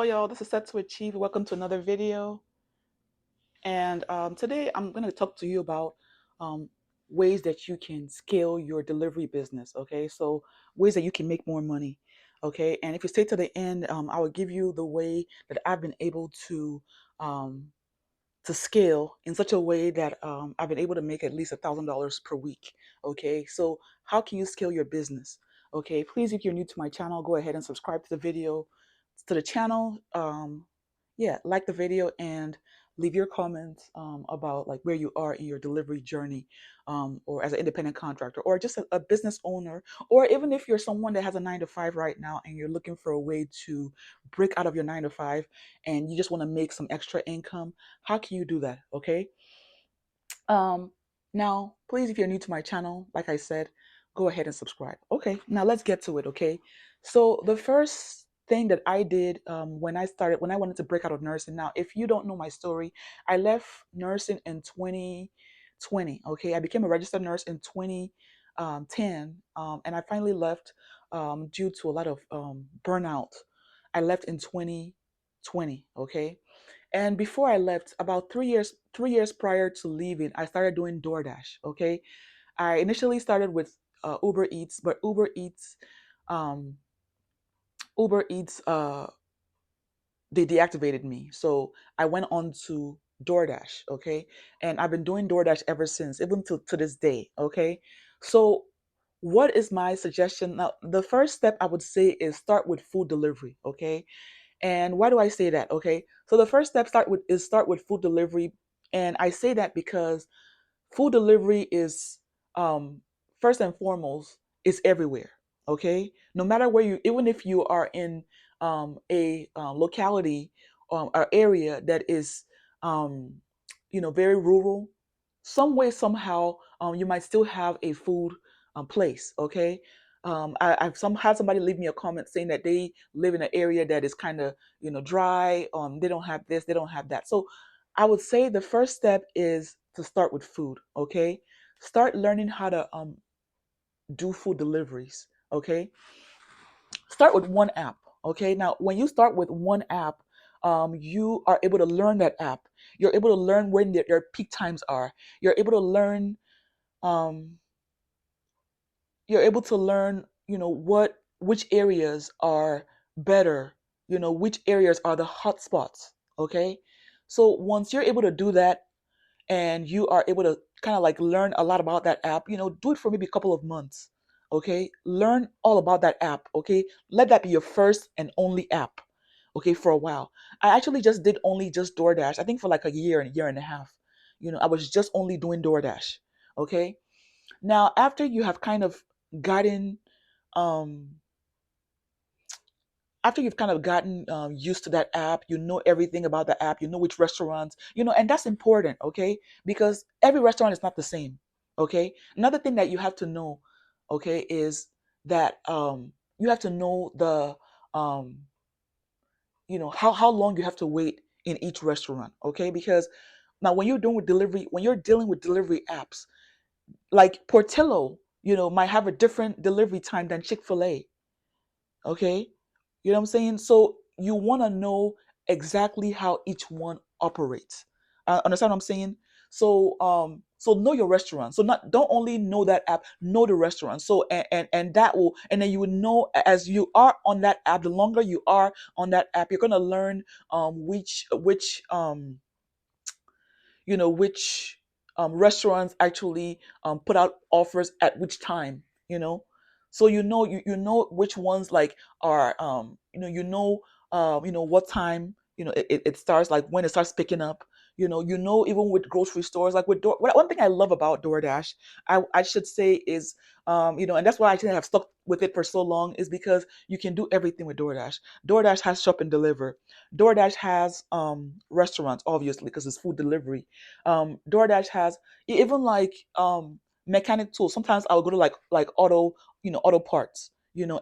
Hello, y'all. This is Set to Achieve. Welcome to another video. And today I'm going to talk to you about um, ways that you can scale your delivery business. Okay, so ways that you can make more money. Okay, and if you stay to the end, I will give you the way that I've been able um, to scale in such a way that I've been able to make at least $1,000 per week. Okay, so how can you scale your business? Okay, please, if you're new to my channel, go ahead and subscribe to the video, to the channel. Yeah, like the video and leave your comments about like where you are in your delivery journey, or as an independent contractor, or just a business owner, or even if you're someone that has a 9 to 5 right now and you're looking for a way to break out of your 9 to 5 and you just want to make some extra income. How can you do that? Okay. Um, Now, please, if you're new to my channel, like I said, go ahead and subscribe. Okay, now let's get to it. Okay, so the first thing that I did when I wanted to break out of nursing. Now, if you don't know my story, I left nursing in 2020. Okay, I became a registered nurse in 2010, and I finally left due to a lot of burnout. I left in 2020. Okay, and before I left, about 3 years prior to leaving, I started doing Doordash. Okay, I initially started with Uber Eats, but um, Uber Eats, they deactivated me, so I went on to DoorDash. Okay, and I've been doing DoorDash ever since, even to this day. Okay, so what is my suggestion now? The first step I would say is start with food delivery. Okay, and why do I say that? Okay, so the first step start with food delivery, and I say that because food delivery is um, first and foremost is everywhere. Okay, no matter where you, even if you are in a locality or area that is um, very rural, some way somehow you might still have a food place. Okay. I've had somebody leave me a comment saying that they live in an area that is kind of dry. They don't have this, they don't have that. So I would say the first step is to start with food. Okay, start learning how to do food deliveries. Okay, start with one app. Okay, now when you start with one app, you are able to learn that app. You're able to learn when their peak times are. You're able to learn um, you're able to learn which areas are better, which areas are the hot spots. Okay, so once you're able to do that and you are able to kind of like learn a lot about that app, do it for maybe a couple of months. Okay, learn all about that app. Okay, let that be your first and only app. Okay, for a while. I actually just did only just DoorDash, I think, for like a year and a half. I was just only doing DoorDash. Okay, now after you have kind of gotten um after you've kind of gotten used to that app, you know everything about the app, you know which restaurants, and that's important. Okay, because every restaurant is not the same. Okay, another thing that you have to know, okay, is that you have to know the um how long you have to wait in each restaurant. Okay, because now when you're dealing with delivery apps like Portillo, might have a different delivery time than Chick-fil-A. Okay, you know what I'm saying? So you want to know exactly how each one operates. Understand what I'm saying? So know your restaurant. So not don't only know that app, know the restaurant. So and that will, and then you would know as you are on that app. The longer you are on that app, you're gonna learn which restaurants actually put out offers at which time. So you know which ones like are what time it starts, like when it starts picking up. Even with grocery stores, like one thing I love about DoorDash, I should say, is and that's why I think I have stuck with it for so long, is because you can do everything with DoorDash. DoorDash has shop and deliver. DoorDash has restaurants, obviously, because it's food delivery. DoorDash has even like mechanic tools. Sometimes I'll go to like auto parts,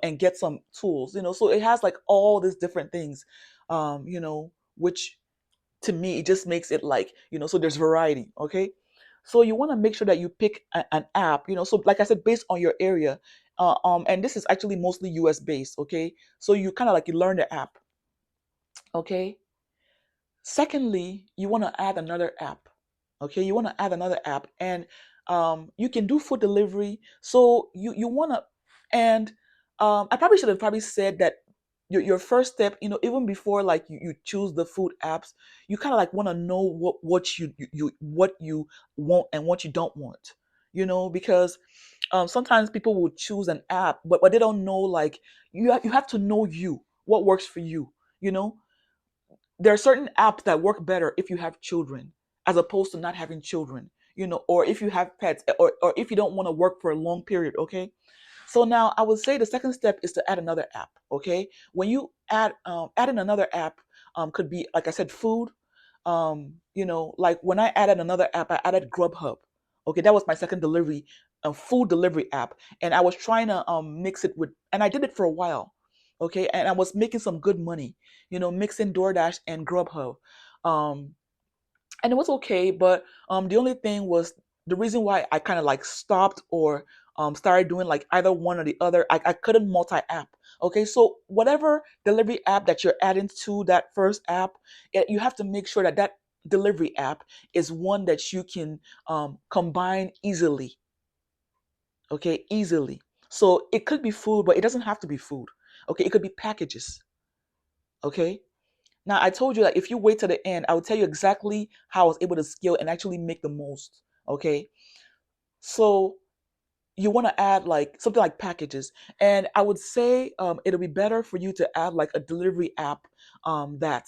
and get some tools. So it has like all these different things, which to me it just makes it like, so there's variety. Okay, so you want to make sure that you pick an app, so like I said, based on your area. And this is actually mostly US based. Okay, so you kind of like you learn the app. Okay. Secondly, you want to add another app. Okay, you want to add another app, and you can do food delivery. So you want to, and I probably should have probably said that your first step, even before like you choose the food apps, you kind of like want to know what you want and what you don't want. Because sometimes people will choose an app, but they don't know like you have to know what works for you. You know, there are certain apps that work better if you have children as opposed to not having children, or if you have pets, or if you don't want to work for a long period. Okay, so now I would say the second step is to add another app. Okay, when you adding another app, could be like I said, food. Like when I added another app, I added Grubhub. Okay, that was my second delivery, food delivery app, and I was trying to mix it with, and I did it for a while. Okay, and I was making some good money, mixing Doordash and Grubhub. Um, and it was okay, but the only thing was the reason why I kind of like stopped or started doing like either one or the other. I couldn't multi-app. Okay, so whatever delivery app that you're adding to that first app, you have to make sure that that delivery app is one that you can combine easily. Okay, easily. So it could be food, but it doesn't have to be food. Okay, it could be packages. Okay, now I told you that if you wait to the end, I will tell you exactly how I was able to scale and actually make the most. Okay. So you want to add like something like packages. And I would say it'll be better for you to add like a delivery app that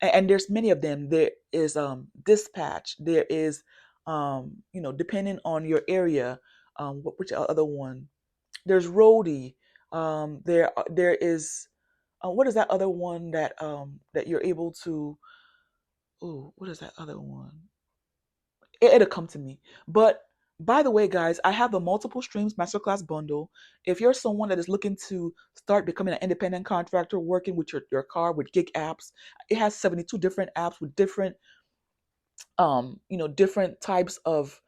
and there's many of them. There is Dispatch, there is depending on your area, which other one? There's Roadie. There is what is that other one that you're able to? Oh, what is that other one? It'll come to me. But by the way, guys, I have the multiple streams masterclass bundle. If you're someone that is looking to start becoming an independent contractor, working with your car with gig apps, it has 72 different apps with different types of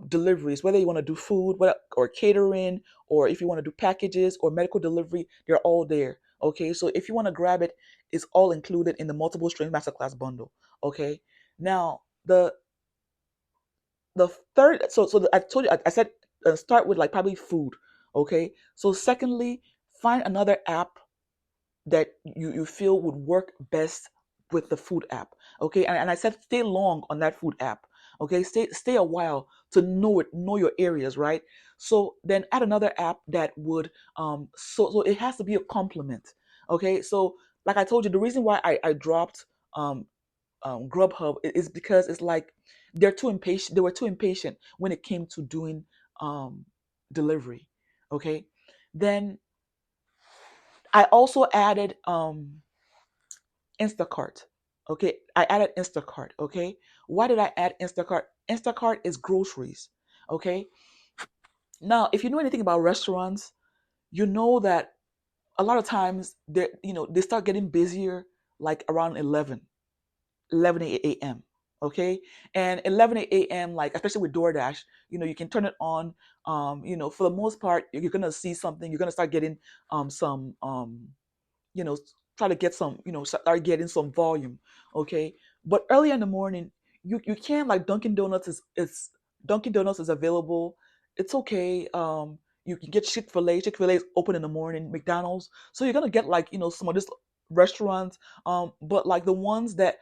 deliveries, whether you want to do food or catering, or if you want to do packages or medical delivery, they're all there. Okay, so if you want to grab it, it's all included in the multiple stream masterclass bundle. Okay, now the third, I told you, I said start with like probably food. Okay, so secondly, find another app that you feel would work best with the food app. Okay, and I said stay long on that food app. Okay, stay a while to know your areas, right? So then add another app that would so it has to be a complement. Okay, so like I told you, the reason why I dropped um Grubhub is because it's like they're too impatient. They were too impatient when it came to doing delivery. Okay, then I also added Instacart. Okay, I added Instacart. Okay, why did I add Instacart? Instacart is groceries. Okay, now if you know anything about restaurants, you know that a lot of times they start getting busier like around 11 a.m. Okay, and 11 a.m. like especially with DoorDash, you can turn it on. For the most part, you're gonna see something. You're gonna start getting some you know try to get some start getting some volume. Okay, but early in the morning, you can't like Dunkin' Donuts is available. It's okay. You can get Chick-fil-A. Chick-fil-A is open in the morning. McDonald's, so you're gonna get like some of these restaurants, but like the ones that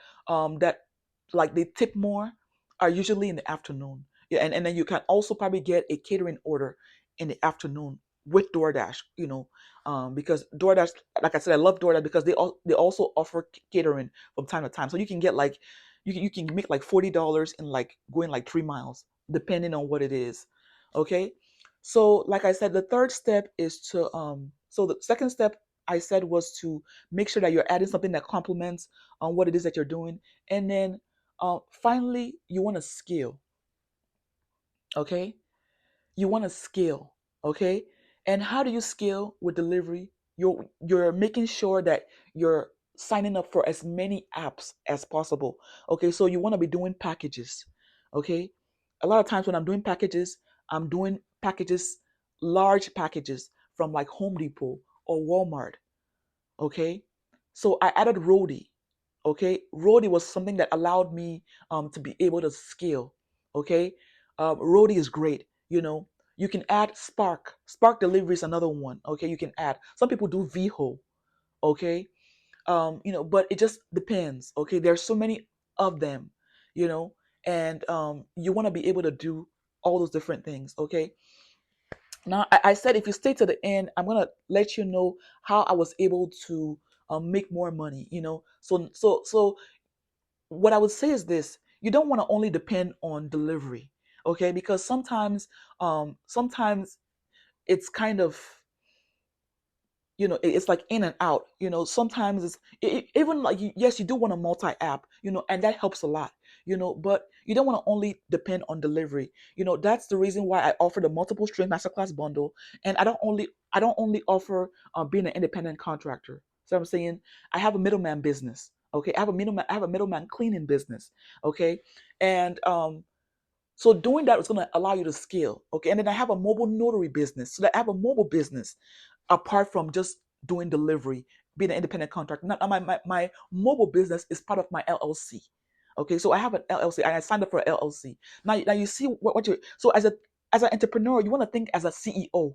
like they tip more are usually in the afternoon. Yeah, and then you can also probably get a catering order in the afternoon with DoorDash, because DoorDash, like I said, I love DoorDash because they also offer catering from time to time. So you can get like you can make like $40 in like going like 3 miles, depending on what it is. Okay. So like I said, the third step is to so the second step I said was to make sure that you're adding something that complements on what it is that you're doing. And then finally you want to scale. Okay, you want to scale. Okay, and how do you scale with delivery? You're making sure that you're signing up for as many apps as possible. Okay, so you want to be doing packages. Okay, a lot of times when I'm doing packages, I'm doing packages, large packages from like Home Depot or Walmart. Okay, so I added Roadie. Okay, roadie was something that allowed me to be able to scale. Okay, roadie is great. You can add Spark delivery is another one. Okay, you can add. Some people do VHO. Okay, but it just depends. Okay, there's so many of them. you know and you want to be able to do all those different things. Okay, now I said if you stay to the end, I'm gonna let you know how I was able to make more money. So what I would say is this: you don't want to only depend on delivery. Okay, because sometimes it's kind of, it's like in and out. Sometimes even like yes, you do want a multi-app, and that helps a lot. But you don't want to only depend on delivery. That's the reason why I offer the multiple stream masterclass bundle. And I don't only offer being an independent contractor. So I'm saying I have a middleman business. Okay, I have a middleman cleaning business. Okay, and so doing that is going to allow you to scale. Okay, and then I have a mobile notary business. So that I have a mobile business apart from just doing delivery, being an independent contractor. Now, my mobile business is part of my LLC. Okay, so I have an LLC and I signed up for an LLC. Now you see what you so as an entrepreneur, you want to think as a CEO.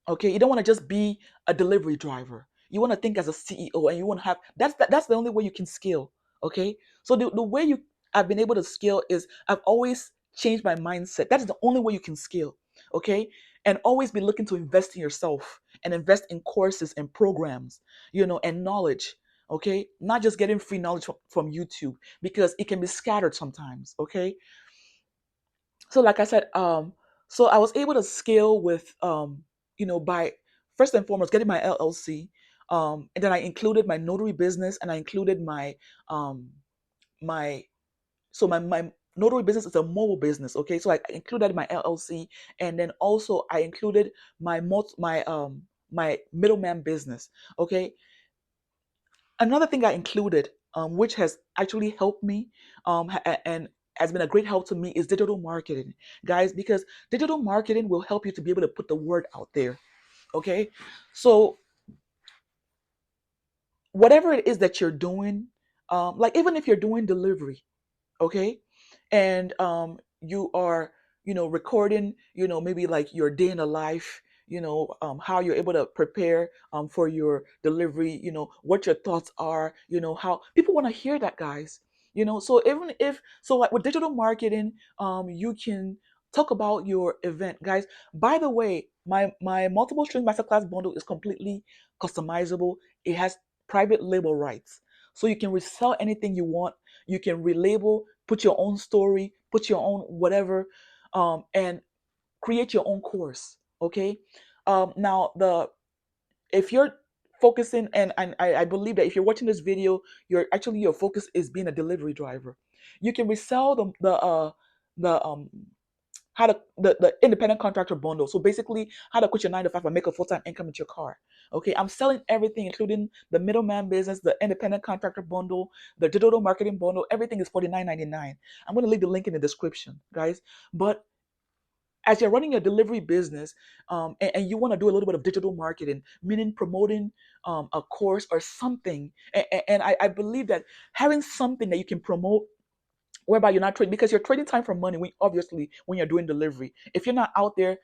Okay, you don't want to just be a delivery driver. You want to think as a CEO, and you want to have that's the only way you can scale. Okay, so the way you I've been able to scale is I've always changed my mindset. That is the only way you can scale. Okay, and always be looking to invest in yourself and invest in courses and programs, and knowledge. Okay, not just getting free knowledge from YouTube, because it can be scattered sometimes. Okay, so like I said, so I was able to scale with by first and foremost getting my LLC, and then I included my notary business, and I included my my notary business is a mobile business. Okay, so I included my LLC, and then also I included my middleman business. Okay, another thing I included, which has actually helped me, and has been a great help to me, is digital marketing, guys, because digital marketing will help you to be able to put the word out there. Okay, so whatever it is that you're doing, like even if you're doing delivery, okay, and you are recording, maybe like your day in the life, how you're able to prepare for your delivery, what your thoughts are, how people want to hear that, guys. So even if so, like with digital marketing, you can talk about your event, guys. By the way, my multiple stream masterclass bundle is completely customizable. It has private label rights, so you can resell anything you want. You can relabel, put your own story, put your own whatever, and create your own course. Okay. Now the if you're focusing, and I believe that if you're watching this video, your focus is being a delivery driver. You can resell the how to the independent contractor bundle. So basically, how to quit your 9 to 5 and make a full-time income with your car. Okay, I'm selling everything, including the middleman business, the independent contractor bundle, the digital marketing bundle. Everything is $49.99. I'm going to leave the link in the description, guys. But as you're running your delivery business, and you want to do a little bit of digital marketing, meaning promoting a course or something, and I believe that having something that you can promote whereby you're not trading, because you're trading time for money when you're doing delivery. If you're not out there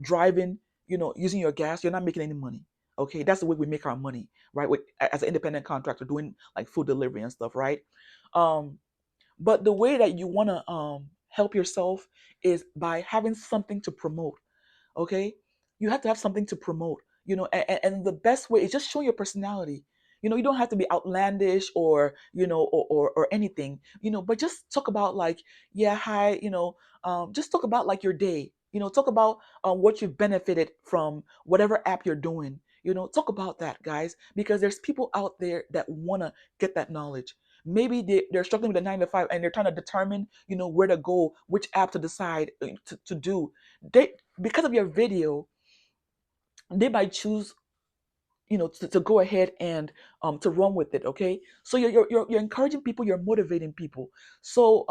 driving, using your gas, you're not making any money. Okay, that's the way we make our money, right? As an independent contractor doing like food delivery and stuff, right? um but the way that you want to help yourself is by having something to promote. Okay, you have to have something to promote, and the best way is just show your personality. You don't have to be outlandish, or or anything, but just talk about like, yeah, hi, just talk about like your day, talk about what you've benefited from whatever app you're doing. Talk about that, guys, because there's people out there that want to get that knowledge. Maybe they're struggling with a 9 to 5, and they're trying to determine, where to go, which app to decide to do. They, because of your video, they might choose, to go ahead and to run with it. Okay, so you're encouraging people, you're motivating people. So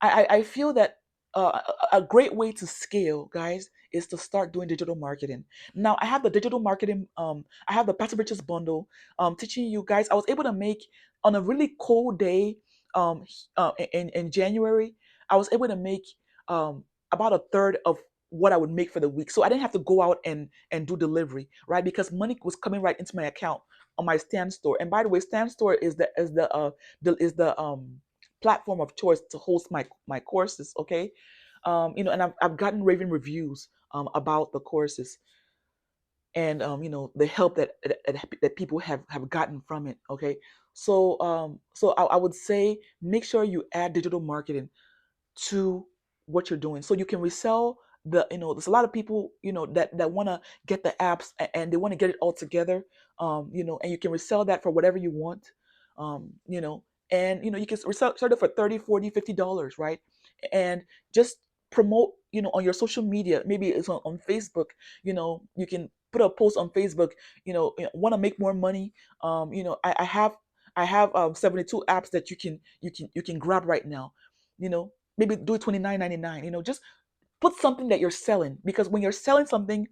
I feel that a great way to scale, guys, is to start doing digital marketing. Now I have the digital marketing, I have the passive riches bundle, teaching you guys. I was able to make on a really cold day, in January, I was able to make about a third of what I would make for the week. So I didn't have to go out and do delivery, right? Because money was coming right into my account on my Stand Store. And by the way, Stand Store is the platform of choice to host my courses. Okay, and I've gotten raving reviews about the courses, and the help that people have gotten from it. Okay, so I would say make sure you add digital marketing to what you're doing so you can resell there's a lot of people that want to get the apps, and they want to get it all together, and you can resell that for whatever you want, um you know and you can resell it for 30, 40, $50, right? And just promote on your social media. Maybe it's on Facebook. You can put a post on Facebook. Want to make more money. I have 72 apps that you can grab right now. Maybe do it 29.99. Just put something that you're selling, because when you're selling something,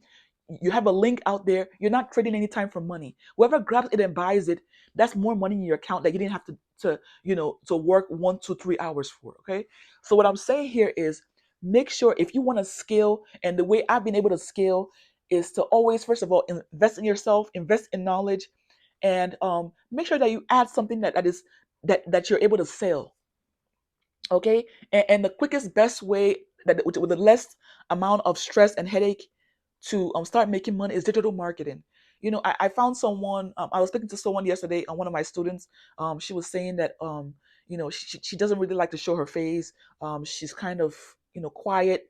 you have a link out there. You're not trading any time for money. Whoever grabs it and buys it, that's more money in your account that you didn't have to work 1, 2, 3 hours for. Okay, so what I'm saying here is, make sure if you want to scale, and the way I've been able to scale is to always, first of all, invest in yourself, invest in knowledge, and make sure that you add something that you're able to sell. Okay, and the quickest, best way, that with the less amount of stress and headache to start making money, is digital marketing. I found someone. I was speaking to someone yesterday, one of my students. She was saying that she doesn't really like to show her face. She's kind of quiet.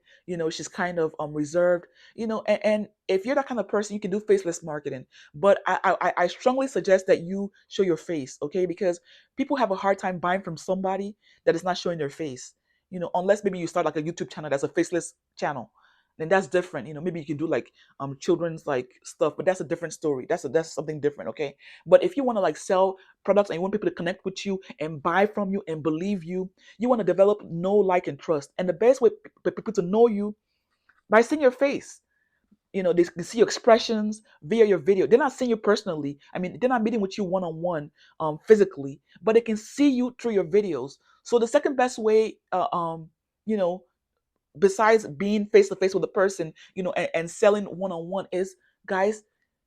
She's kind of reserved. And if you're that kind of person, you can do faceless marketing. But I strongly suggest that you show your face. Okay, because people have a hard time buying from somebody that is not showing their face. Unless maybe you start like a YouTube channel that's a faceless channel, then that's different. Maybe you can do like children's like stuff, but that's a different story. That's something different. Okay, but if you want to like sell products and you want people to connect with you and buy from you and believe you, you want to develop know, like, and trust. And the best way for people to know you, by seeing your face. They can see your expressions via your video. They're not seeing you personally. I mean, they're not meeting with you one on one, physically, but they can see you through your videos. So the second best way, you know, besides being face to face with a person, and selling one on one, is, guys,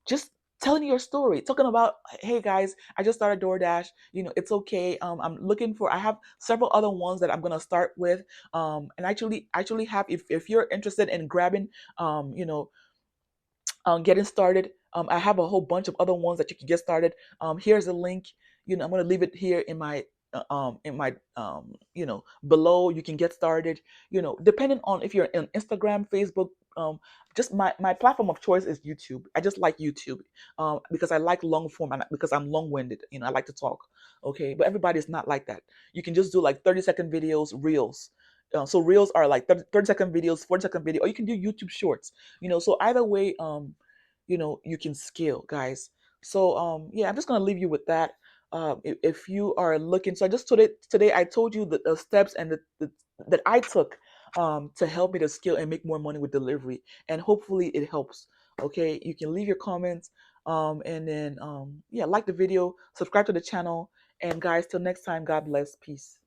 just telling your story, talking about, hey guys, I just started Doordash. It's okay. I have several other ones that I'm gonna start with. And actually have, if you're interested in grabbing, getting started. I have a whole bunch of other ones that you can get started. Here's a link. I'm gonna leave it here in my below. You can get started. Depending on if you're on Instagram, Facebook. Just my platform of choice is YouTube. I just like YouTube, because I like long form, and because I'm long winded. I like to talk. Okay, but everybody's not like that. You can just do like 30-second videos, reels. So reels are like 30-second videos, 40-second video, or you can do YouTube shorts. So either way, you can scale, guys. So yeah, I'm just gonna leave you with that. If you are looking, so I just today I told you the steps and that I took to help me to scale and make more money with delivery, and hopefully it helps. Okay, you can leave your comments, and then yeah, like the video, subscribe to the channel, and guys, till next time, God bless, peace.